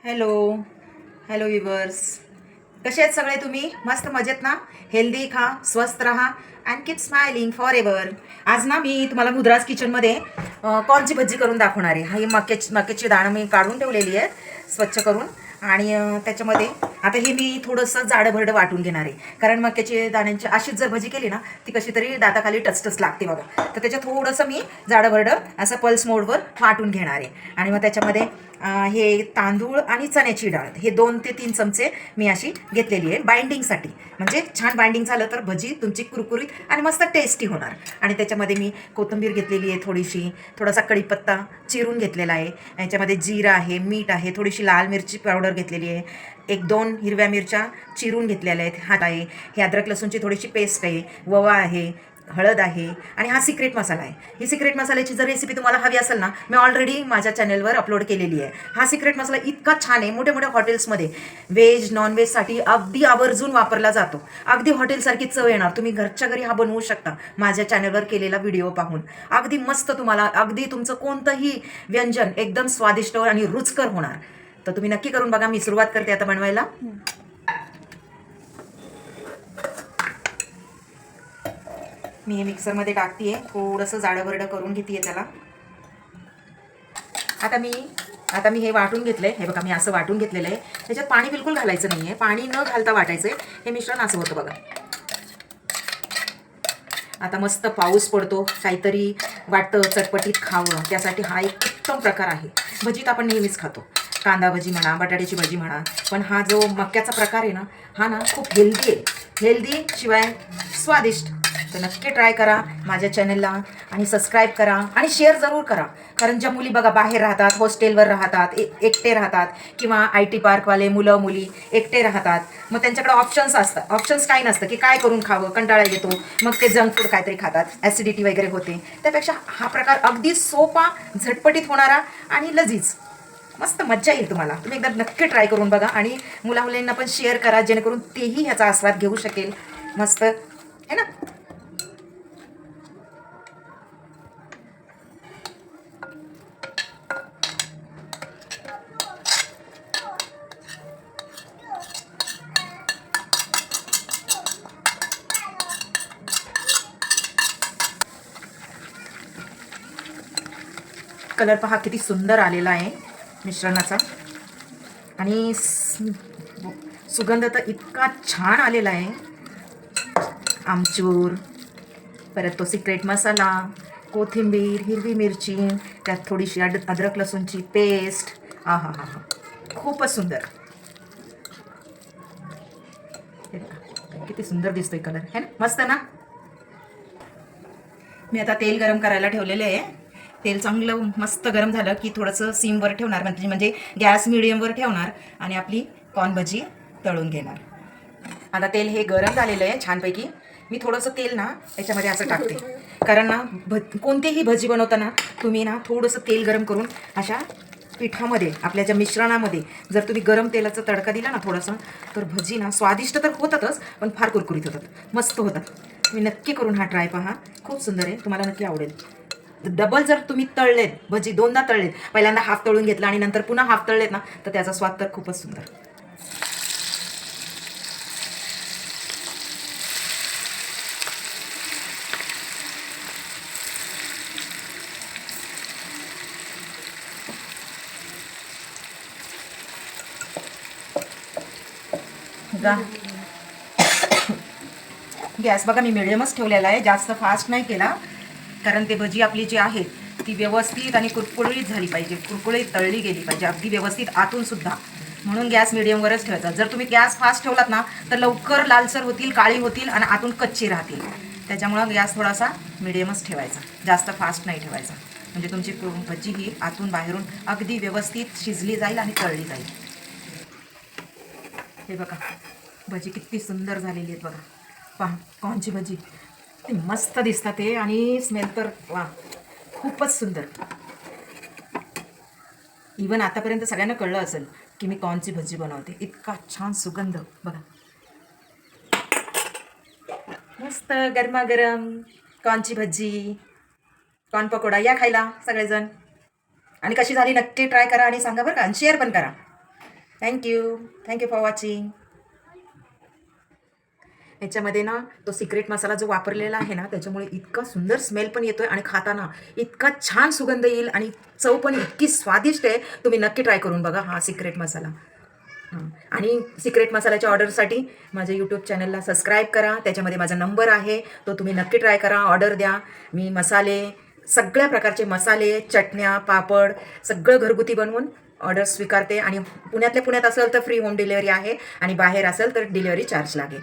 Hello hello viewers, कसे आहेत सगळे तुम्ही? मस्त मजेत ना? हेल्दी खा, स्वस्त राहा and keep smiling for ever. आज ना मी तुम्हाला मुद्राज किचनमध्ये कॉर्नची भजी करून दाखवणार आहे. ही मक्याची दाणं मी काढून ठेवलेली आहे स्वच्छ करून. आणि त्याच्यामध्ये आता हे मी थोडंसं जाडं वाटून घेणार आहे, कारण मक्याची दाण्यांची अशीच जर भजी केली ना ती कशी तरी दाताखाली टचटच लागते बघा. तर त्याच्यात थोडंसं मी जाडं असं पल्स मोडवर वाटून घेणार आहे. आणि मग त्याच्यामध्ये हे तांदूळ आणि चण्याची डाळ हे 2 ते 3 चमचे मी अशी घेतलेली आहे बाइंडिंगसाठी. म्हणजे छान बाइंडिंग झालं तर भजी तुमची कुरकुरीत आणि मस्त टेस्टी होणार. आणि त्याच्यामध्ये मी कोथिंबीर घेतलेली आहे, थोडासा कढीपत्ता चिरून घेतलेला आहे. याच्यामध्ये जिरा आहे, मीठ आहे, थोडीशी लाल मिरची पावडर घेतलेली आहे, 1-2 हिरव्या मिरच्या चिरून घेतलेल्या आहेत, हात आहे, हे अद्रक लसूणची थोडीशी पेस्ट आहे, ओवा आहे, हळद आहे आणि हा सिक्रेट मसाला आहे. ही सिक्रेट मसाल्याची जर रेसिपी तुम्हाला हवी असेल ना, मी ऑलरेडी माझ्या चॅनलवर अपलोड केलेली आहे. हा सिक्रेट मसाला इतका छान आहे, मोठ्या मोठ्या हॉटेल्समध्ये व्हेज नॉनव्हेजसाठी अगदी आवर्जून वापरला जातो. अगदी हॉटेलसारखी चव येणार. तुम्ही घरच्या घरी हा बनवू शकता माझ्या चॅनलवर केलेला व्हिडिओ पाहून. अगदी मस्त, तुम्हाला अगदी तुमचं कोणतंही व्यंजन एकदम स्वादिष्ट आणि रुचकर होणार. तर तुम्ही नक्की करून बघा. मी सुरुवात करते आता बनवायला. मी हे मिक्सरमध्ये टाकते आहे, थोडंसं जाडं करून घेते आहे त्याला. आता मी हे वाटून घेतलं आहे. हे बघा, मी असं वाटून घेतलेलं आहे. त्याच्यात पाणी बिलकुल घालायचं नाही आहे, पाणी न घालता वाटायचं आहे. हे मिश्रण असं होतं बघा. आता मस्त पाऊस पडतो, काहीतरी वाटतं चटपटीत खावं, त्यासाठी हा एक उत्तम प्रकार आहे. भजीत आपण नेहमीच खातो, कांदा भजी म्हणा, बटाट्याची भजी म्हणा, पण हा जो मक्याचा प्रकार आहे ना, हा ना खूप हेल्दी आहे. हेल्दी शिवाय स्वादिष्ट. तर नक्की ट्राय करा माझ्या चॅनलला आणि सबस्क्राईब करा आणि शेअर जरूर करा. कारण ज्या मुली बघा बाहेर राहतात, हॉस्टेलवर राहतात, एकटे राहतात, किंवा IT पार्कवाले मुलं मुली एकटे राहतात, मग त्यांच्याकडे ऑप्शन्स काही नसतं की काय करून खावं, कंटाळा येतो, मग ते जंक फूड काहीतरी खातात, ॲसिडिटी वगैरे होते. त्यापेक्षा हा प्रकार अगदी सोपा, झटपटीत होणारा आणि लजीज, मस्त मज्जा येईल तुम्हाला. तुम्ही एकदा नक्की ट्राय करून बघा आणि मुलामुलींना पण शेअर करा, जेणेकरून तेही ह्याचा आस्वाद घेऊ शकेल. मस्त है ना? कलर पहा किती सुंदर आलेला आहे मिश्रणाचा. आणि सुगंध तर इतका छान आलेला आहे. आमचूर, परत तो सिक्रेट मसाला, कोथिंबीर, हिरवी मिरची, त्यात थोडीशी अद्रक लसूणची पेस्ट. हा हा हा हा, खूपच सुंदर. हे बघा, किती सुंदर दिसतोय कलर, है ना? मस्त ना? मी आता तेल गरम करायला ठेवलेले आहे. तेल चांगलं मस्त गरम झालं की थोडंसं सिमवर ठेवणार, म्हणजे गॅस मिडियमवर ठेवणार आणि आपली कॉर्न भजी तळून घेणार. आता तेल हे गरम झालेलं आहे छानपैकी. मी थोडंसं तेल ना याच्यामध्ये असं टाकते, कारण ना कोणतीही भजी बनवताना तुम्ही ना थोडंसं तेल गरम करून अशा पिठामध्ये, आपल्या ज्या मिश्रणामध्ये जर तुम्ही गरम तेलाचा तडका दिला ना थोडासा, तर भजी ना स्वादिष्ट तर होतातच, पण फार कुरकुरीत होतात, मस्त होतात. तुम्ही नक्की करून हा ट्राय पहा, खूप सुंदर आहे, तुम्हाला नक्की आवडेल. डबल जर तुम्ही तळलेत भजी, 2दा तळलेत, पहिल्यांदा हाफ तळून घेतला आणि नंतर पुन्हा हाफ तळलेत ना, तर त्याचा स्वाद तर खूपच सुंदर. गॅस बघा मी मिडियमच ठेवलेला आहे, जास्त फास्ट नाही केला, कारण ते भजी आपली जी आहे ती व्यवस्थित आणि कुरकुरीत झाली पाहिजे, कुरकुरीत तळली गेली पाहिजे, अगदी व्यवस्थित आतून सुद्धा. म्हणून गॅस मिडियमवरच ठेवायचा. जर तुम्ही गॅस फास्ट ठेवलात ना तर लवकर लालसर होतील, काळी होतील आणि आतून कच्ची राहतील. त्याच्यामुळं गॅस थोडासा मिडियमच ठेवायचा, जास्त फास्ट नाही ठेवायचा, म्हणजे तुमची भजी ही आतून बाहेरून अगदी व्यवस्थित शिजली जाईल आणि तळली जाईल. हे बघा, भजी किती सुंदर झालेली आहेत बघा. पहा, कॉर्नची भजी किती मस्त दिसतात ते, आणि स्मेल तर वा, खूपच सुंदर. इवन आतापर्यंत सगळ्यांना कळलं असेल की मी कॉर्नची भजी बनवते. इतका छान सुगंध बघा, मस्त गरमागरम कॉर्नची भजी, कॉर्न पकोडा. या खायला सगळेजण. आणि कशी झाली नक्की ट्राय करा आणि सांगा बरं का, आणि शेअर पण करा. Thank you for watching. याच्यामध्ये ना तो सिक्रेट मसाला जो वापरलेला आहे ना, त्याच्यामुळे इतका सुंदर स्मेल पण येतोय आणि खाताना इतका छान सुगंध येईल आणि चव पण इतकी स्वादिष्ट आहे. तुम्ही नक्की ट्राय करून बघा हा सिक्रेट मसाला. हां, आणि सिक्रेट मसाल्याच्या ऑर्डरसाठी माझ्या यूट्यूब चॅनलला सबस्क्राईब करा. त्याच्यामध्ये माझा नंबर आहे, तो तुम्ही नक्की ट्राय करा, ऑर्डर द्या. मी मसाले, सगळ्या प्रकारचे मसाले, चटण्या, पापड सगळं घरगुती बनवून ऑर्डर स्वीकारते. आणि पुण्यातल्या पुण्यात असेल तर फ्री होम डिलिव्हरी आहे आणि बाहेर असेल तर डिलिव्हरी चार्ज लागेल.